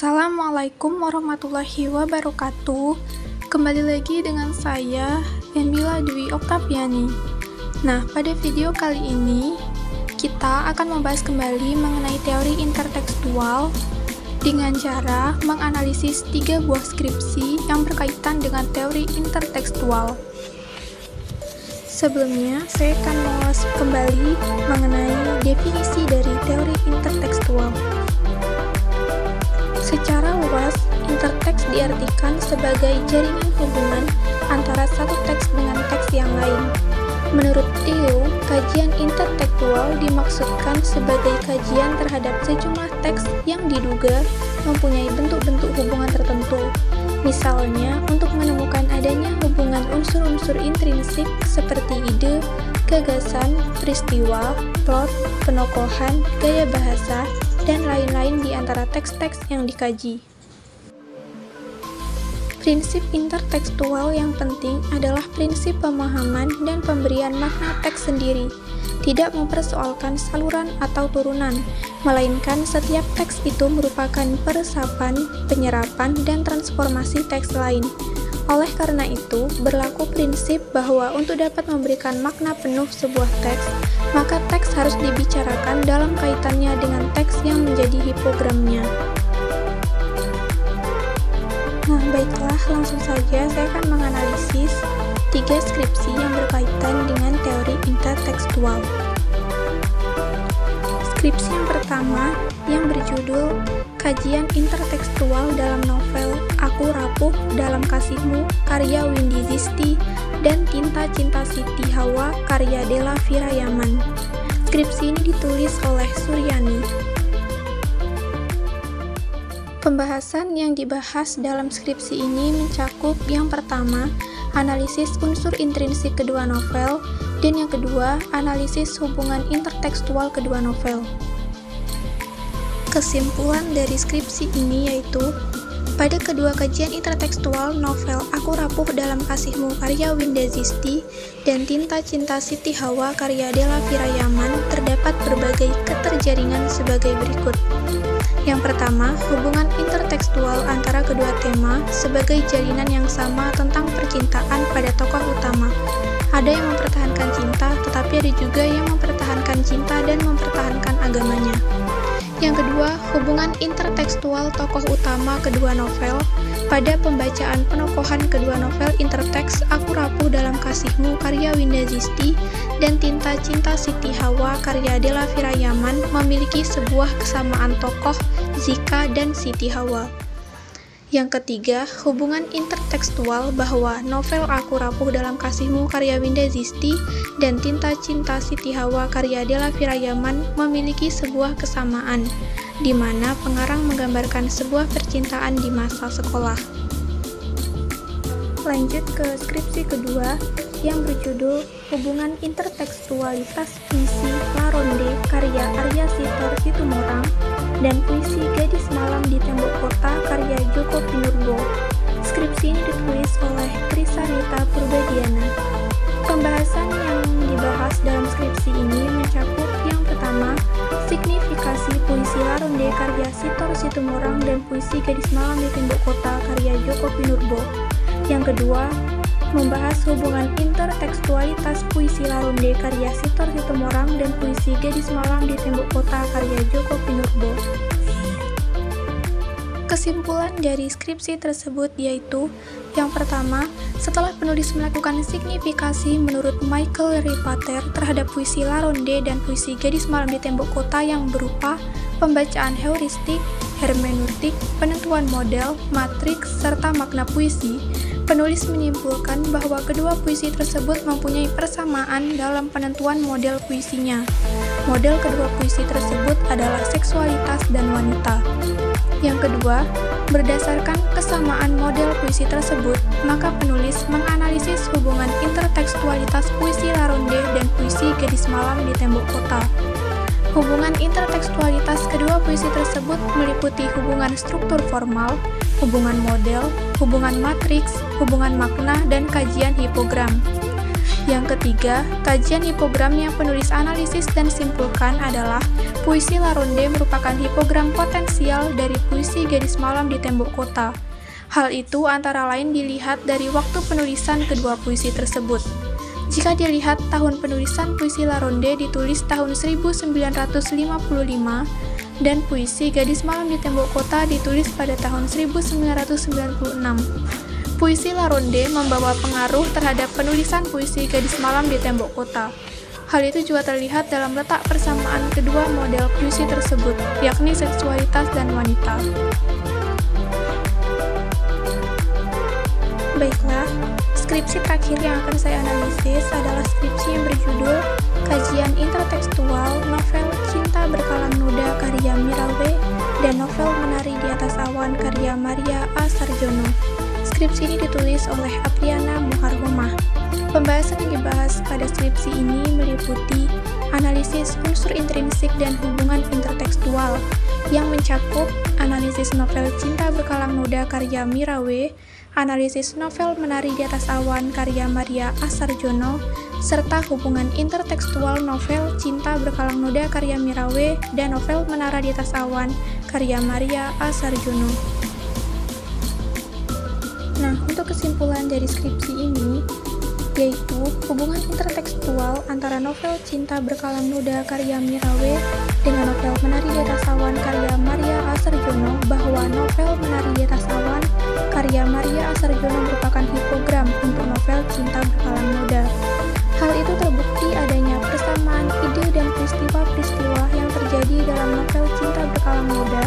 Assalamualaikum warahmatullahi wabarakatuh. Kembali lagi dengan saya, Emilia Dwi Oktaviani. Nah, pada video kali ini, kita akan membahas kembali mengenai teori intertekstual dengan cara menganalisis 3 buah skripsi yang berkaitan dengan teori intertekstual. Sebelumnya, saya akan mengulas kembali mengenai definisi dari teori intertekstual. Secara luas, interteks diartikan sebagai jaringan hubungan antara satu teks dengan teks yang lain. Menurut Theo, kajian intertekstual dimaksudkan sebagai kajian terhadap sejumlah teks yang diduga mempunyai bentuk-bentuk hubungan tertentu. Misalnya, untuk menemukan adanya hubungan unsur-unsur intrinsik seperti ide, gagasan, peristiwa, plot, penokohan, gaya bahasa, dan lain-lain di antara teks-teks yang dikaji. Prinsip intertekstual yang penting adalah prinsip pemahaman dan pemberian makna teks sendiri, tidak mempersoalkan saluran atau turunan, melainkan setiap teks itu merupakan peresapan, penyerapan, dan transformasi teks lain. Oleh karena itu, berlaku prinsip bahwa untuk dapat memberikan makna penuh sebuah teks, maka teks harus dibicarakan dalam kaitannya dengan teks yang menjadi hipogramnya. Nah, baiklah, langsung saja saya akan menganalisis 3 skripsi yang berkaitan dengan teori intertekstual. Skripsi yang pertama yang berjudul Kajian Intertekstual dalam Novel Aku Rapuh Dalam Kasihmu karya Windy Cizty dan Tinta Cinta Siti Hawa karya Della Firayaman. Skripsi ini ditulis oleh Suryani. Pembahasan yang dibahas dalam skripsi ini mencakup yang pertama, analisis unsur intrinsik kedua novel, dan yang kedua, analisis hubungan intertekstual kedua novel. Kesimpulan dari skripsi ini yaitu, pada kedua kajian intertekstual novel Aku Rapuh Dalam Kasihmu karya Windy Cizty dan Tinta Cinta Siti Hawa karya Della Firayaman terdapat berbagai keterjaringan sebagai berikut. Yang pertama, hubungan intertekstual antara kedua tema sebagai jalinan yang sama tentang percintaan pada tokoh utama. Ada yang mempertahankan cinta, tetapi ada juga yang mempertahankan cinta dan mempertahankan agamanya. Yang kedua, hubungan intertekstual tokoh utama kedua novel. Pada pembacaan penokohan kedua novel interteks Aku Rapuh Dalam Kasihmu karya Windy Cizty dan Tinta Cinta Siti Hawa karya Della Firayaman memiliki sebuah kesamaan tokoh, Zika dan Siti Hawa. Yang ketiga, hubungan intertekstual bahwa novel Aku Rapuh Dalam Kasihmu karya Windy Cizty dan Tinta Cinta Siti Hawa karya Della Firayaman memiliki sebuah kesamaan, di mana pengarang menggambarkan sebuah percintaan di masa sekolah. Lanjut ke skripsi kedua yang berjudul Hubungan Intertekstualitas Puisi La Ronde karya Arya Sitor Situmorang dan Puisi Gadis Malam di Tembok Kota karya Djoko Pinurbo. Skripsi ini ditulis oleh Krisanita Purbadiana. Pembahasan yang dibahas dalam skripsi ini mencakup yang pertama, signifikasi puisi La Ronde karya Sitor Situmorang dan Puisi Gadis Malam di Tembok Kota karya Djoko Pinurbo. Yang kedua, membahas hubungan intertekstualitas puisi La Ronde karya Sitor Situmorang dan Puisi Gadis Malam di Tembok Kota karya Djoko Pinurbo. Kesimpulan dari skripsi tersebut yaitu, yang pertama, setelah penulis melakukan signifikasi menurut Michael Ripater terhadap puisi La Ronde dan Puisi Gadis Malam di Tembok Kota yang berupa pembacaan heuristik, hermeneutik, penentuan model, matriks, serta makna puisi, penulis menyimpulkan bahwa kedua puisi tersebut mempunyai persamaan dalam penentuan model puisinya. Model kedua puisi tersebut adalah seksualitas dan wanita. Yang kedua, berdasarkan kesamaan model puisi tersebut, maka penulis menganalisis hubungan intertekstualitas puisi La Ronde dan Puisi Gadis Malam di Tembok Kota. Hubungan intertekstualitas kedua puisi tersebut meliputi hubungan struktur formal, hubungan model, hubungan matriks, hubungan makna, dan kajian hipogram. Yang ketiga, kajian hipogram yang penulis analisis dan simpulkan adalah puisi La Ronde merupakan hipogram potensial dari puisi Gadis Malam di Tembok Kota. Hal itu antara lain dilihat dari waktu penulisan kedua puisi tersebut. Jika dilihat tahun penulisan puisi La Ronde ditulis tahun 1955 dan puisi Gadis Malam di Tembok Kota ditulis pada tahun 1996. Puisi La Ronde membawa pengaruh terhadap penulisan puisi Gadis Malam di Tembok Kota. Hal itu juga terlihat dalam letak persamaan kedua model puisi tersebut, yakni seksualitas dan wanita. Baiklah, skripsi terakhir yang akan saya analisis adalah skripsi yang berjudul Kajian Intertekstual Novel Cinta Berkalang Noda karya Mirawe dan Novel Menari di Atas Awan karya Maria A. Sarjono. Skripsi ini ditulis oleh Apriana Muharromah. Pembahasan yang dibahas pada skripsi ini meliputi analisis unsur intrinsik dan hubungan intertekstual yang mencakup analisis novel Cinta Berkalang Noda karya Mirawe, analisis novel Menari di Atas Awan karya Maria A. Sarjono, serta hubungan intertekstual novel Cinta Berkalang Noda karya Mirawe dan novel Menara di Atas Awan karya Maria A. Sarjono. Nah, untuk kesimpulan dari skripsi ini, yaitu hubungan intertekstual antara novel Cinta Berkalang Noda karya Mirawe dengan novel Menari di Atas Awan karya Maria A. Sarjono, bahwa novel Menari di Atas Awan karya Maria A. Sarjono merupakan hipogram untuk novel Cinta Berkalang Noda. Hal itu terbukti adanya persamaan ide dan peristiwa-peristiwa yang terjadi dalam novel Cinta Berkalang Noda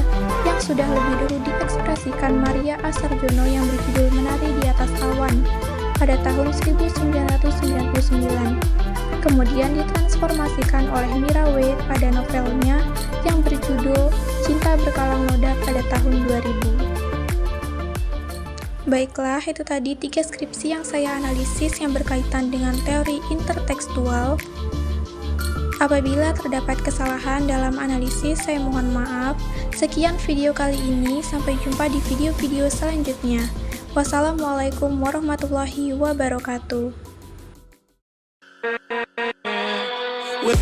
yang sudah lebih dulu diekspresikan Maria A. Sarjono yang berjudul Menari di Atas Awan pada tahun 1999, kemudian ditransformasikan oleh Mirawe pada novelnya yang berjudul Cinta Berkalang Noda pada tahun 2000. Baiklah, itu tadi 3 skripsi yang saya analisis yang berkaitan dengan teori intertekstual. Apabila terdapat kesalahan dalam analisis, saya mohon maaf. Sekian video kali ini, sampai jumpa di video-video selanjutnya. Wassalamualaikum warahmatullahi wabarakatuh. With